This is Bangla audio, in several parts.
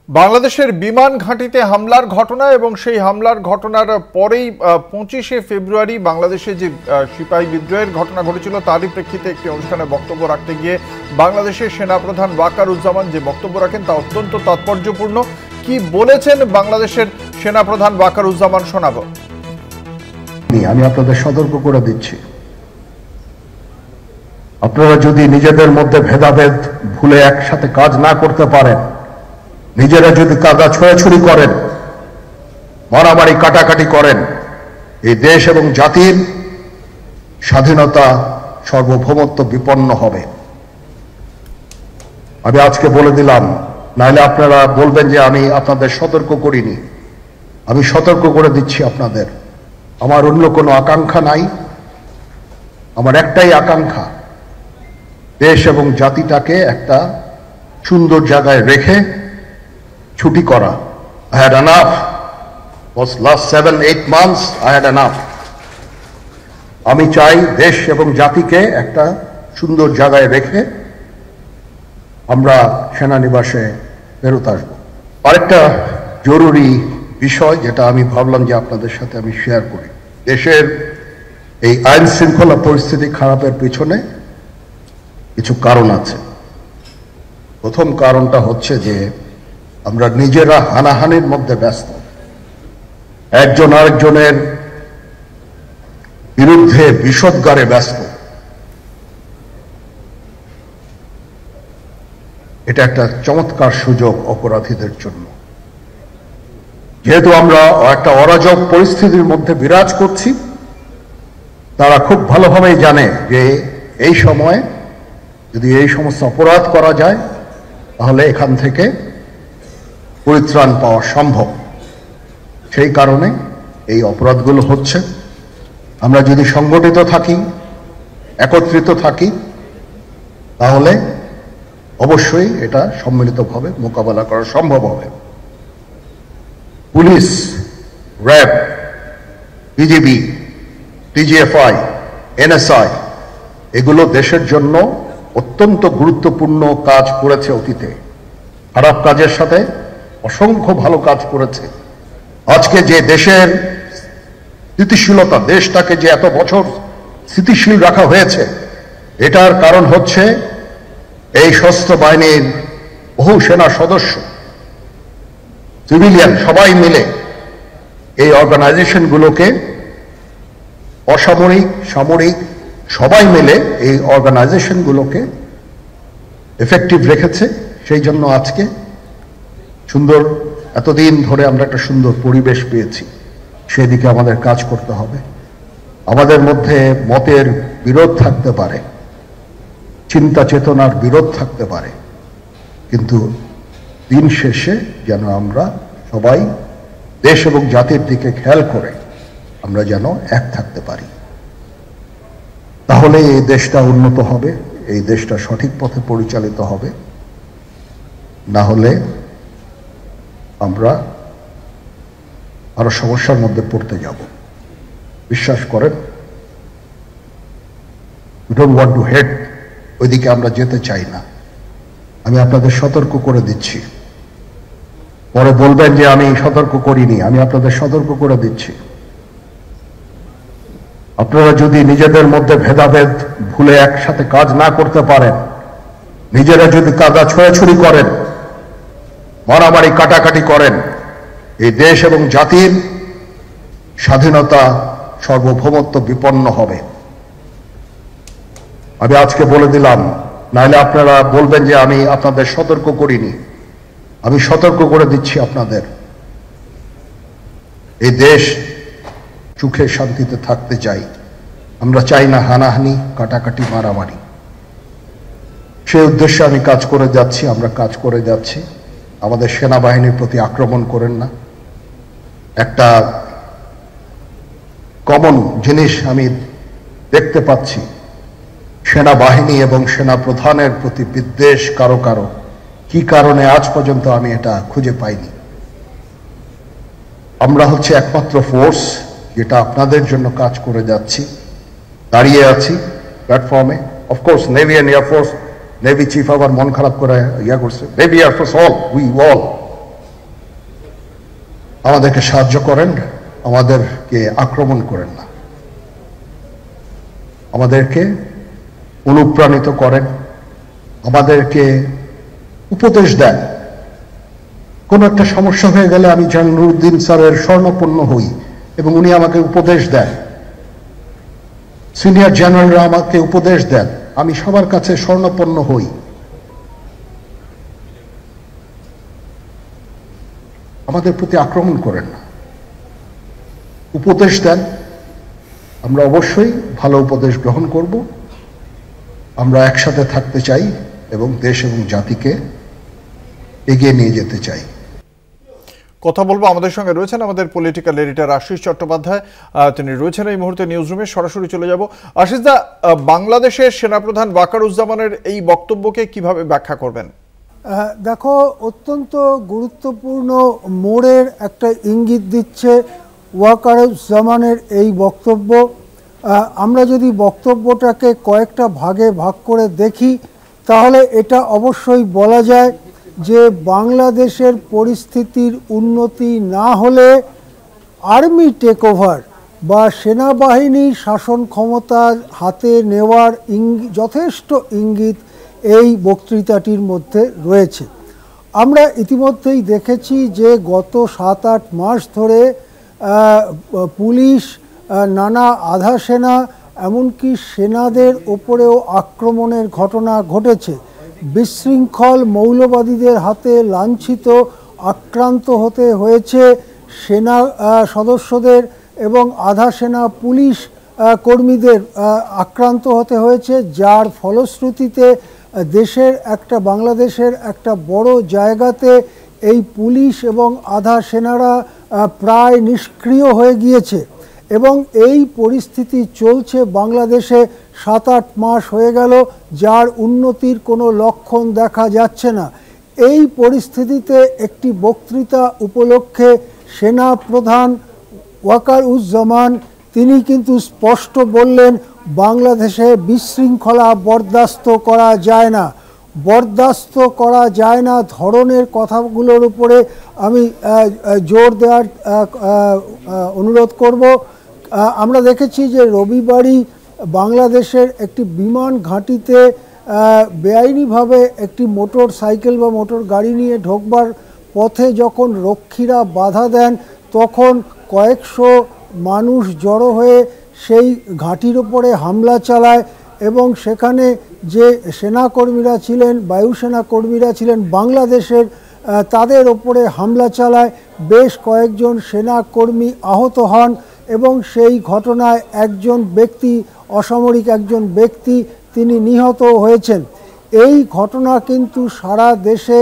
বাংলাদেশের বিমান ঘাঁটিতে হামলার ঘটনা এবং সেই হামলার ঘটনার পরেই 25শে ফেব্রুয়ারি বাংলাদেশে যে সিপাহী বিদ্রোহের ঘটনা ঘটেছিল তারই প্রেক্ষিতে একটি অনুষ্ঠানে বক্তব্য রাখতে গিয়ে বাংলাদেশের সেনাপ্রধান ওয়াকারুজ্জামান যে বক্তব্য রাখেন তা অত্যন্ত তাৎপর্যপূর্ণ। কি বলেছেন বাংলাদেশের সেনাপ্রধান ওয়াকারুজ্জামান শোনাবো। আমি আপনাদের সতর্ক করে দিচ্ছি, আপনারা যদি নিজেদের মধ্যে ভেদাভেদ ভুলে একসাথে কাজ না করতে পারেন, নিজেরা যদি কাদা ছোড়াছুড়ি করেন, মারামারি কাটাকাটি করেন, এই দেশ এবং জাতির স্বাধীনতা সার্বভৌমত্ব বিপন্ন হবে। আমি আজকে বলে দিলাম, নাহলে আপনারা বলবেন যে আমি আপনাদের সতর্ক করিনি। আমি সতর্ক করে দিচ্ছি আপনাদের। আমার অন্য কোনো আকাঙ্ক্ষা নাই, আমার একটাই আকাঙ্ক্ষা, দেশ এবং জাতিটাকে একটা সুন্দর জায়গায় রেখে ছুটি করা। I had enough. Was last 7-8 months I had enough. আমি চাই দেশ এবং জাতিকে একটা সুন্দর জায়গায় রেখে আমরা সেনানিবাসে ফেরত আসব। আরেকটা জরুরি বিষয় যেটা আমি ভাবলাম যে আপনাদের সাথে আমি শেয়ার করি, দেশের এই আইন শৃঙ্খলা পরিস্থিতি খারাপের পিছনে কিছু কারণ আছে। প্রথম কারণটা হচ্ছে যে আমরা নিজেরা হানাহানির মধ্যে ব্যস্ত, একজন আরেকজনের বিরুদ্ধে বিষোদ্গারে ব্যস্ত। এটা একটা চমৎকার সুযোগ অপরাধীদের জন্য। যেহেতু আমরা একটা অরাজক পরিস্থিতির মধ্যে বিরাজ করছি, তারা খুব ভালোভাবেই জানে যে এই সময়ে যদি এই সমস্ত অপরাধ করা যায় তাহলে এখান থেকে পরিত্রাণ পাওয়া সম্ভব। সেই কারণে এই অপরাধগুলো হচ্ছে। আমরা যদি সংগঠিত থাকি, একত্রিত থাকি, তাহলে অবশ্যই এটা সম্মিলিতভাবে মোকাবেলা করা সম্ভব হবে। Police, RAB, BGB, TGFI, NSI এগুলো দেশের জন্য অত্যন্ত গুরুত্বপূর্ণ কাজ করেছে অতীতে। খারাপ কাজের সাথে অসংখ্য ভালো কাজ করেছে। আজকে যে দেশের স্থিতিশীলতা, দেশটাকে যে এত বছর স্থিতিশীল রাখা হয়েছে, এটার কারণ হচ্ছে এই সশস্ত্র বাহিনীর বহু সেনা সদস্য, সিভিলিয়ান সবাই মিলে এই অর্গানাইজেশনগুলোকে, অসামরিক সামরিক সবাই মিলে এই অর্গানাইজেশনগুলোকে এফেক্টিভ রেখেছে। সেই জন্য আজকে সুন্দর, এতদিন ধরে আমরা একটা সুন্দর পরিবেশ পেয়েছি। সেদিকে আমাদের কাজ করতে হবে। আমাদের মধ্যে মতের বিরোধ থাকতে পারে, চিন্তা চেতনার বিরোধ থাকতে পারে, কিন্তু দিন শেষে যেন আমরা সবাই দেশ এবং জাতির দিকে খেয়াল করে আমরা যেন এক থাকতে পারি। তাহলে এই দেশটা উন্নত হবে, এই দেশটা সঠিক পথে পরিচালিত হবে। না হলে আমরা আরো সমস্যার মধ্যে পড়তে যাব। বিশ্বাস করেন, we don't want to head, ওইদিকে আমরা যেতে চাই না। আমি আপনাদের সতর্ক করে দিচ্ছি। পরে বলবেন যে আমি সতর্ক করিনি। আমি আপনাদের সতর্ক করে দিচ্ছি। আপনারা যদি নিজেদের মধ্যে ভেদাভেদ ভুলে একসাথে কাজ না করতে পারেন, নিজেরা যদি কাদা ছোড়াছুড়ি করেন, মারামারি কাটাকাটি করেন, এই দেশ এবং জাতির স্বাধীনতা সার্বভৌমত্ব বিপন্ন হবে। আমি আজকে বলে দিলাম, নাহলে আপনারা বলবেন যে আমি আপনাদের সতর্ক করিনি। আমি সতর্ক করে দিচ্ছি আপনাদের। এই দেশ সুখে শান্তিতে থাকতে চাই। আমরা চাই না হানাহানি, কাটাকাটি, মারামারি। সেই উদ্দেশ্যে আমি কাজ করে যাচ্ছি, আমরা কাজ করে যাচ্ছি। আমাদের সেনাবাহিনীর প্রতি আক্রমণ করেন না। একটা কমন জিনিস আমি দেখতে পাচ্ছি, সেনাবাহিনী এবং সেনা প্রধানের প্রতি বিদ্বেষ কারো কারো। কি কারণে আজ পর্যন্ত আমি এটা খুঁজে পাইনি। আমরা হচ্ছে একমাত্র ফোর্স যেটা আপনাদের জন্য কাজ করে যাচ্ছি, দাঁড়িয়ে আছি প্ল্যাটফর্মে। Of course navy and air force, navy chief আবার মন খারাপ করে করছে, navy air force all, we all আমাদেরকে সাহায্য করেন, আমাদেরকে আক্রমণ করেন না, আমাদেরকে অনুপ্রাণিত করেন, আমাদেরকে উপদেশ দেন। কোন একটা সমস্যা হয়ে গেলে আমি যেন নুরুদ্দিন স্যারের স্বর্ণপন্ন হই এবং উনি আমাকে উপদেশ দেন, সিনিয়র জেনারেলরা আমাকে উপদেশ দেন, আমি সবার কাছে স্বর্ণপন্ন হই। আমাদের প্রতি আক্রমণ করেন না, উপদেশ দেন। আমরা অবশ্যই ভালো উপদেশ গ্রহণ করব। আমরা একসাথে থাকতে চাই এবং দেশ এবং জাতিকে এগিয়ে নিয়ে যেতে চাই। কথা বলবো, আমাদের সঙ্গে রয়েছেন আমাদের পলিটিক্যাল এডিটর আশিস চট্টোপাধ্যায়, তিনি রয়েছেন এই মুহূর্তে নিউজ রুমে। সরাসরি চলে যাব। আশিস দা, বাংলাদেশের সেনাপ্রধান ওয়াকারুজ্জামানের এই বক্তব্যকে কিভাবে ব্যাখ্যা করবেন? দেখো, অত্যন্ত গুরুত্বপূর্ণ মোড়ের একটা ইঙ্গিত দিচ্ছে ওয়াকারুজ্জামানের এই বক্তব্য। আমরা যদি বক্তব্যটাকে কয়েকটা ভাগে ভাগ করে দেখি তাহলে এটা অবশ্যই বলা যায় যে বাংলাদেশের পরিস্থিতির উন্নতি না হলে আর্মি টেকওভার বা সেনাবাহিনী শাসন ক্ষমতা হাতে নেওয়ার যথেষ্ট ইঙ্গিত এই বক্তৃতাটির মধ্যে রয়েছে। আমরা ইতিমধ্যেই দেখেছি যে গত 7-8 মাস ধরে পুলিশ, নানা আধা সেনা, এমনকি সেনাদের ওপরেও আক্রমণের ঘটনা ঘটেছে। বিশৃঙ্খল মৌলবাদীদের হাতে লাঞ্ছিত, আক্রান্ত হতে হয়েছে সেনা সদস্যদের এবং আধা সেনা পুলিশ কর্মীদের আক্রান্ত হতে হয়েছে, যার ফলশ্রুতিতে বাংলাদেশের একটা বড় জায়গাতে এই পুলিশ এবং আধা সেনারা প্রায় নিষ্ক্রিয় হয়ে গিয়েছে এবং এই পরিস্থিতি চলছে বাংলাদেশে 7-8 মাস হয়ে গেল, যার উন্নতির কোনো লক্ষণ দেখা যাচ্ছে না। এই পরিস্থিতিতে একটি বক্তৃতা উপলক্ষে সেনা প্রধান ওয়াকারুজ্জামান তিনি কিন্তু স্পষ্ট বললেন বাংলাদেশে বিশৃঙ্খলা বরদাস্ত করা যায় না, বরদাস্ত করা যায় না ধরনের কথাগুলোর উপরে আমি জোর দেওয়ার অনুরোধ করব। আমরা দেখেছি যে রবিবারই বাংলাদেশের একটি বিমান ঘাঁটিতে বেআইনিভাবে একটি মোটর সাইকেল বা মোটর গাড়ি নিয়ে ঢোকবার পথে যখন রক্ষীরা বাধা দেন তখন কয়েকশো মানুষ জড়ো হয়ে সেই ঘাঁটির ওপরে হামলা চালায় এবং সেখানে যে সেনাকর্মীরা ছিলেন, বায়ুসেনা কর্মীরা ছিলেন বাংলাদেশের, তাদের ওপরে হামলা চালায়। বেশ কয়েকজন সেনাকর্মী আহত হন এবং সেই ঘটনায় একজন ব্যক্তি, অসামরিক একজন ব্যক্তি, তিনি নিহত হয়েছেন। এই ঘটনা কিন্তু সারা দেশে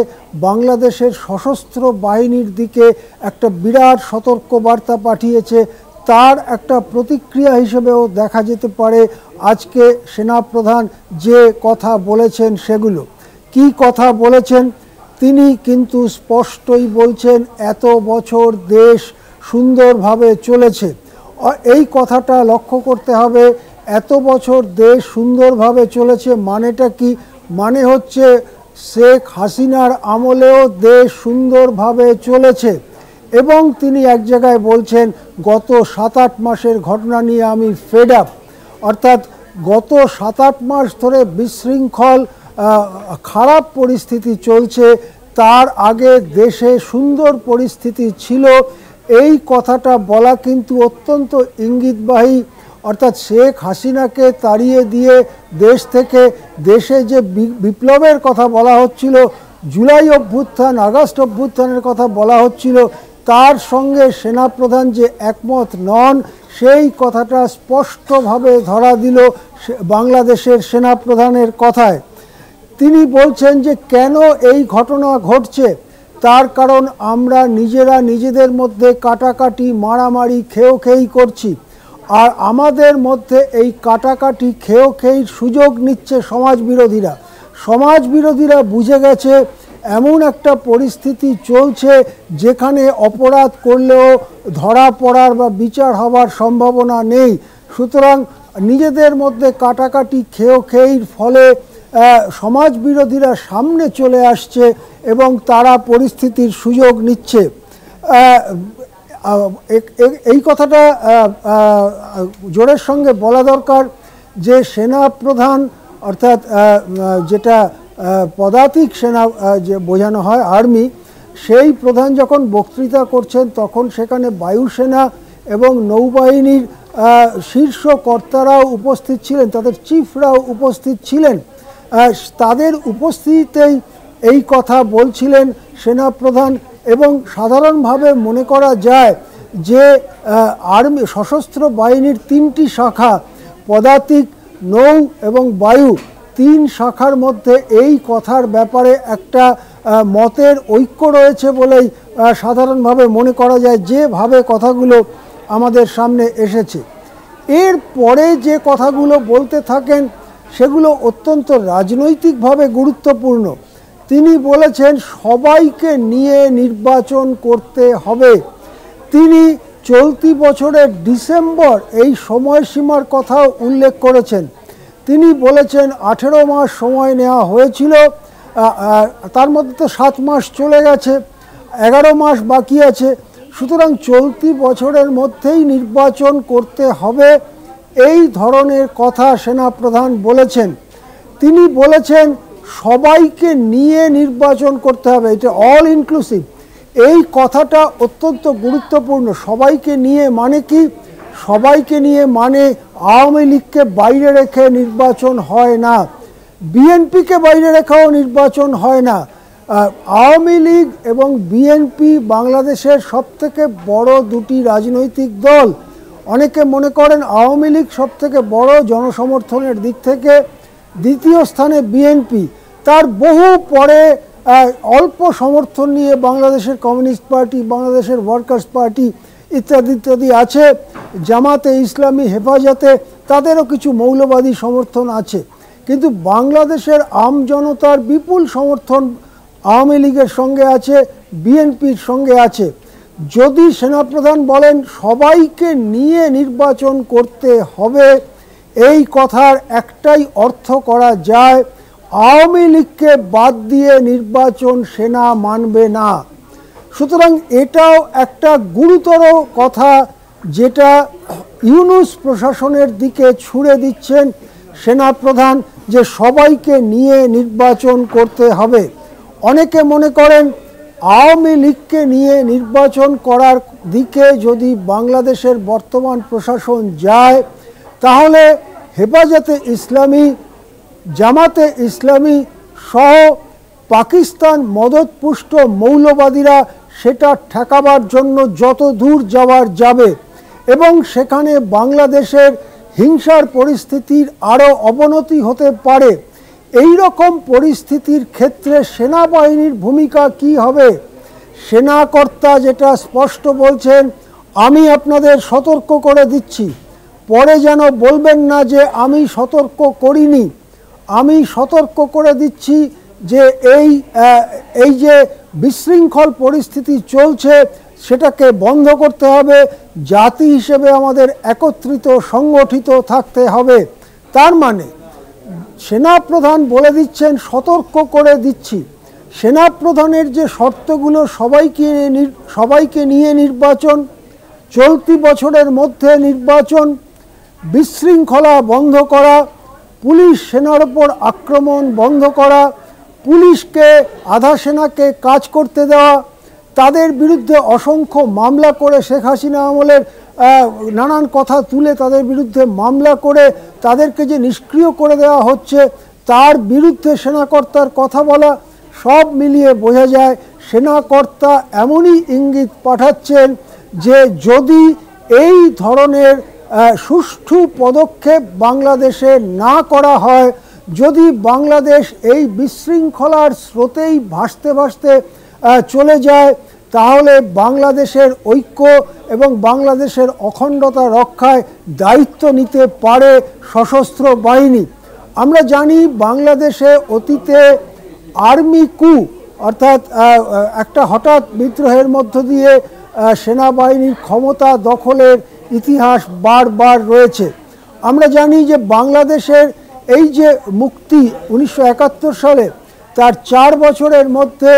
বাংলাদেশের সশস্ত্র বাহিনীর দিকে একটা বিরাট সতর্কবার্তা পাঠিয়েছে। তার একটা প্রতিক্রিয়া হিসেবেও দেখা যেতে পারে আজকে সেনাপ্রধান যে কথা বলেছেন সেগুলো। কি কথা বলেছেন? তিনি কিন্তু স্পষ্টই বলছেন এত বছর দেশ সুন্দরভাবে চলেছে। এই কথাটা লক্ষ্য করতে হবে, এত বছর দেশ সুন্দরভাবে চলেছে মানেটা কি? মানে হচ্ছে শেখ হাসিনার আমলেও দেশ সুন্দরভাবে চলেছে এবং তিনি এক জায়গায় বলছেন গত 7-8 মাসের ঘটনা নিয়ে আমি ফেড আপ, অর্থাৎ গত 7-8 মাস ধরে বিশৃঙ্খল খারাপ পরিস্থিতি চলছে, তার আগে দেশে সুন্দর পরিস্থিতি ছিল। এই কথাটা বলা কিন্তু অত্যন্ত ইঙ্গিতবাহী, অর্থাৎ শেখ হাসিনাকে তাড়িয়ে দিয়ে দেশ থেকে দেশে যে বিপ্লবের কথা বলা হচ্ছিল, জুলাই অভ্যুত্থান, আগস্ট অভ্যুত্থানের কথা বলা হচ্ছিল, তার সঙ্গে সেনাপ্রধান যে একমত নন সেই কথাটা স্পষ্টভাবে ধরা দিল বাংলাদেশের সেনাপ্রধানের কথায়। তিনি বলছেন যে কেন এই ঘটনা ঘটছে, তার কারণ আমরা নিজেরা নিজেদের মধ্যে কাটাকাটি, মারামারি, খেয়োখেই করছি, আর আমাদের মধ্যে এই কাটাকাটি খেয়োখেইর সুযোগ নিচ্ছে সমাজবিরোধীরা। সমাজবিরোধীরা বুঝে গেছে এমন একটা পরিস্থিতি চলছে যেখানে অপরাধ করলেও ধরা পড়ার বা বিচার হওয়ার সম্ভাবনা নেই। সুতরাং নিজেদের মধ্যে কাটাকাটি খেয়োখেইর ফলে সমাজবিরোধীরা সামনে চলে আসছে এবং তারা পরিস্থিতির সুযোগ নিচ্ছে। এই কথাটা জোরের সঙ্গে বলা দরকার যে সেনা প্রধান অর্থাৎ যেটা পদাতিক সেনা যে বোঝানো হয় আর্মি, সেই প্রধান যখন বক্তৃতা করছেন তখন সেখানে বায়ুসেনা এবং নৌবাহিনীর শীর্ষ কর্তারাও উপস্থিত ছিলেন, তাদের চিফরাও উপস্থিত ছিলেন। তাদের উপস্থিতিতেই এই কথা বলছিলেন সেনাপ্রধান, এবং সাধারণভাবে মনে করা যায় যে আর্মি সশস্ত্র বাহিনীর 3টি শাখা, পদাতিক, নৌ এবং বায়ু, 3 শাখার মধ্যে এই কথার ব্যাপারে একটা মতের ঐক্য রয়েছে বলেই সাধারণভাবে মনে করা যায়, যেভাবে কথাগুলো আমাদের সামনে এসেছে। এর পরে যে কথাগুলো বলতে থাকেন সেগুলো অত্যন্ত রাজনৈতিকভাবে গুরুত্বপূর্ণ। তিনি বলেছেন সবাইকে নিয়ে নির্বাচন করতে হবে। তিনি চলতি বছরের ডিসেম্বর এই সময়সীমার কথাও উল্লেখ করেছেন। তিনি বলেছেন 18 মাস সময় নেওয়া হয়েছিল, তার মধ্যে তো 7 মাস চলে গেছে, 11 মাস বাকি আছে, সুতরাং চলতি বছরের মধ্যেই নির্বাচন করতে হবে, এই ধরনের কথা সেনাপ্রধান বলেছেন। তিনি বলেছেন সবাইকে নিয়ে নির্বাচন করতে হবে, এটা অল ইনক্লুসিভ। এই কথাটা অত্যন্ত গুরুত্বপূর্ণ। সবাইকে নিয়ে মানে কি? সবাইকে নিয়ে মানে আওয়ামী লীগকে বাইরে রেখে নির্বাচন হয় না, বিএনপিকে বাইরে রেখেও নির্বাচন হয় না। আওয়ামী লীগ এবং বিএনপি বাংলাদেশের সবথেকে বড় 2টি রাজনৈতিক দল। অনেকে মনে করেন আওয়ামী লীগ সবথেকে বড় জনসমর্থনের দিক থেকে, দ্বিতীয় স্থানে বিএনপি, তার বহু পরে অল্প সমর্থন নিয়ে বাংলাদেশের কমিউনিস্ট পার্টি, বাংলাদেশের ওয়ার্কার্স পার্টি ইত্যাদি ইত্যাদি আছে, জামাতে ইসলামী, হেফাজতে, তাদেরও কিছু মৌলবাদী সমর্থন আছে। কিন্তু বাংলাদেশের আমজনতার বিপুল সমর্থন আওয়ামী লীগের সঙ্গে আছে, বিএনপির সঙ্গে আছে। যদি সেনাপ্রধান বলেন সবাইকে নিয়ে নির্বাচন করতে হবে, এই কথার একটাই অর্থ করা যায়, আওয়ামী লীগকে বাদ দিয়ে নির্বাচন সেনা মানবে না। সুতরাং এটাও একটা গুরুতর কথা, যেটা ইউনূস প্রশাসনের দিকে ছুড়ে দিচ্ছেন সেনাপ্রধান, যে সবাইকে নিয়ে নির্বাচন করতে হবে। অনেকে মনে করেন আওয়ামী লীগকে নিয়ে নির্বাচন করার দিকে যদি বাংলাদেশের বর্তমান প্রশাসন যায়, তাহলে হেফাজতে ইসলামী, জামাতে ইসলামী সহ পাকিস্তান মদতপুষ্ট মৌলবাদীরা সেটা ঠেকাবার জন্য যত দূর যাওয়ার যাবে, এবং সেখানে বাংলাদেশের হিংসার পরিস্থিতির আরও অবনতি হতে পারে। এই রকম পরিস্থিতির ক্ষেত্রে সেনাবাহিনীর ভূমিকা কি হবে? সেনাকর্তা যেটা স্পষ্ট বলছেন, আমি আপনাদের সতর্ক করে দিচ্ছি, পরে যেন বলবেন না যে আমি সতর্ক করিনি। আমি সতর্ক করে দিচ্ছি যে এই যে বিশৃঙ্খল পরিস্থিতি চলছে সেটাকে বন্ধ করতে হবে, জাতি হিসেবে আমাদের একত্রিত সংগঠিত থাকতে হবে। তার মানে সেনাপ্রধান বলে দিচ্ছেন, সতর্ক করে দিচ্ছি। সেনাপ্রধানের যে শর্তগুলো, সবাইকে নিয়ে নির্বাচন, চলতি বছরের মধ্যে নির্বাচন, বিশৃঙ্খলা বন্ধ করা, পুলিশ সেনার ওপর আক্রমণ বন্ধ করা, পুলিশকে, আধা সেনাকে কাজ করতে দেওয়া, তাদের বিরুদ্ধে অসংখ্য মামলা করে শেখ হাসিনা আমলের নানান কথা তুলে তাদের বিরুদ্ধে মামলা করে তাদেরকে যে নিষ্ক্রিয় করে দেওয়া হচ্ছে, তার বিরুদ্ধে সেনাকর্তার কথা বলা, সব মিলিয়ে বোঝা যায় সেনাকর্তা এমনই ইঙ্গিত পাঠাচ্ছেন যে যদি এই ধরনের সুষ্ঠু পদক্ষেপ বাংলাদেশে না করা হয়, যদি বাংলাদেশ এই বিশৃঙ্খলার স্রোতেই ভাসতে ভাসতে চলে যায়, তাহলে বাংলাদেশের ঐক্য এবং বাংলাদেশের অখণ্ডতা রক্ষায় দায়িত্ব নিতে পারে সশস্ত্র বাহিনী। আমরা জানি বাংলাদেশে অতীতে আর্মি কু অর্থাৎ একটা হঠাৎ বিদ্রোহের মধ্য দিয়ে সেনাবাহিনীর ক্ষমতা দখলের ইতিহাস বারবার রয়েছে। আমরা জানি যে বাংলাদেশের এই যে মুক্তি 1971 সালে, তার 4 বছরের মধ্যে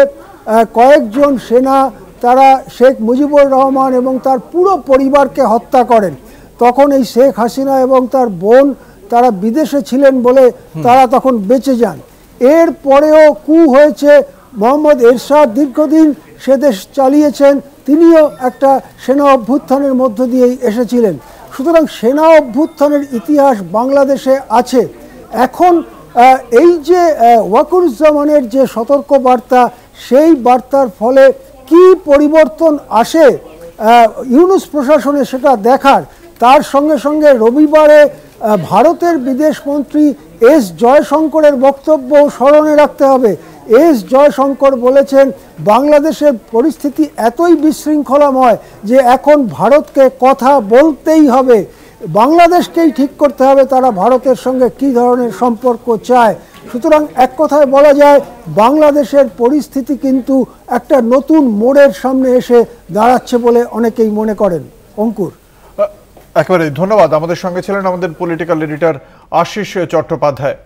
কয়েকজন সেনা তারা শেখ মুজিবুর রহমান এবং তার পুরো পরিবারকে হত্যা করেন। তখন এই শেখ হাসিনা এবং তার বোন তারা বিদেশে ছিলেন বলে তারা তখন বেঁচে যান। এর পরেও কু হয়েছে, মোহাম্মদ এরশাদ দীর্ঘদিন সে দেশ চালিয়েছেন, তিনিও একটা সেনা অভ্যুত্থানের মধ্য দিয়েই এসেছিলেন। সুতরাং সেনা অভ্যুত্থানের ইতিহাস বাংলাদেশে আছে। এখন এই যে ওয়াকারুজ্জামানের যে সতর্ক বার্তা, সেই বার্তার ফলে কি পরিবর্তন আসে ইউনূস প্রশাসনে সেটা দেখার। তার সঙ্গে সঙ্গে রবিবারে ভারতের বিদেশমন্ত্রী এস জয়শঙ্করের বক্তব্য স্মরণে রাখতে হবে। এস জয়শঙ্কর বলেছেন বাংলাদেশের পরিস্থিতি এতই বিশৃঙ্খলাময় যে এখন ভারতকে কথা বলতেই হবে, বাংলাদেশকেই ঠিক করতে হবে তারা ভারতের সঙ্গে কী ধরনের সম্পর্ক চায়। সুতরাং এক কথায় বলা যায় বাংলাদেশের পরিস্থিতি কিন্তু একটা নতুন মোড়ের সামনে এসে দাঁড়াচ্ছে বলে অনেকেই মনে করেন। অঙ্কুর, একেবারে ধন্যবাদ। আমাদের সঙ্গে ছিলেন আমাদের পলিটিক্যাল এডিটর আশিস চট্টোপাধ্যায়।